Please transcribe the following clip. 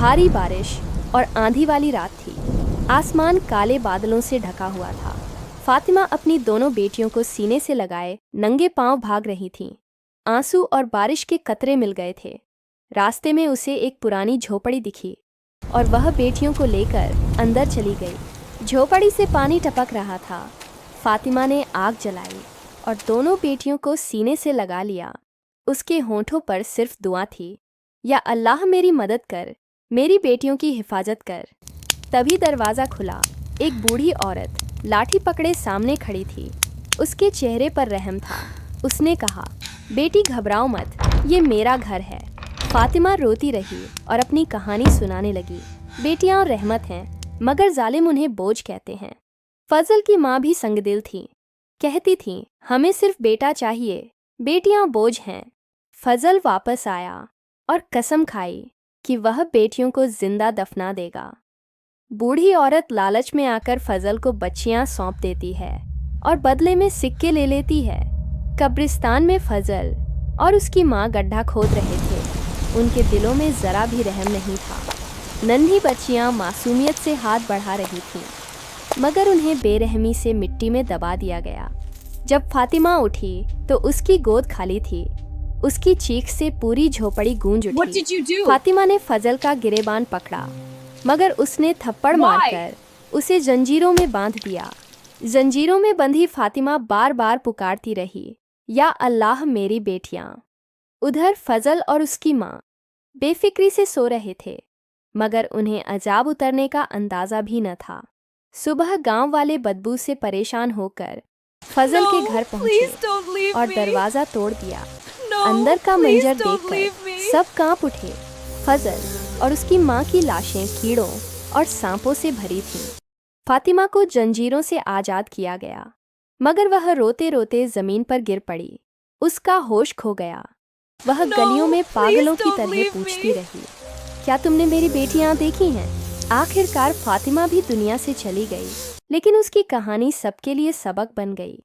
भारी बारिश और आंधी वाली रात थी। आसमान काले बादलों से ढका हुआ था। फातिमा अपनी दोनों बेटियों को सीने से लगाए नंगे पांव भाग रही थीं। आंसू और बारिश के कतरे मिल गए थे। रास्ते में उसे एक पुरानी झोपड़ी दिखी और वह बेटियों को लेकर अंदर चली गई। झोपड़ी से पानी टपक रहा था। फातिमा ने आग जलाई और दोनों बेटियों को सीने से लगा लिया। उसके होंठों पर सिर्फ दुआ थी, या अल्लाह मेरी मदद कर, मेरी बेटियों की हिफाजत कर। तभी दरवाज़ा खुला। एक बूढ़ी औरत लाठी पकड़े सामने खड़ी थी। उसके चेहरे पर रहम था। उसने कहा, बेटी घबराओ मत, ये मेरा घर है। फातिमा रोती रही और अपनी कहानी सुनाने लगी। बेटियां रहमत हैं, मगर जालिम उन्हें बोझ कहते हैं। फजल की माँ भी संगदिल थी। कहती थी, हमें सिर्फ बेटा चाहिए, बेटियां बोझ हैं। फजल वापस आया और कसम खाई कि वह बेटियों को जिंदा दफना देगा। बूढ़ी औरत लालच में आकर फजल को बच्चियां सौंप देती है और बदले में सिक्के ले लेती है। कब्रिस्तान में फजल और उसकी माँ गड्ढा खोद रहे थे। उनके दिलों में जरा भी रहम नहीं था। नन्ही बच्चियां मासूमियत से हाथ बढ़ा रही थीं, मगर उन्हें बेरहमी से मिट्टी में दबा दिया गया। जब फातिमा उठी तो उसकी गोद खाली थी। उसकी चीख से पूरी झोपड़ी गूंज उठी। फातिमा ने फजल का गिरेबान पकड़ा, मगर उसने थप्पड़ मारकर उसे जंजीरों में बांध दिया। जंजीरों में बंधी फातिमा बार बार पुकारती रही, या अल्लाह मेरी बेटियां। उधर फजल और उसकी माँ बेफिक्री से सो रहे थे, मगर उन्हें अजाब उतरने का अंदाजा भी न था। सुबह गांव वाले बदबू से परेशान होकर फजल के घर पहुंचे और दरवाजा तोड़ दिया। अंदर का मंजर देखकर सब कांप उठे। फजल और उसकी माँ की लाशें कीड़ों और सांपों से भरी थीं। फातिमा को जंजीरों से आज़ाद किया गया, मगर वह रोते रोते जमीन पर गिर पड़ी। उसका होश खो गया। वह गलियों में पागलों की तरह पूछती रही, क्या तुमने मेरी बेटियां देखी हैं? आखिरकार फातिमा भी दुनिया से चली गई, लेकिन उसकी कहानी सबके लिए सबक बन गई।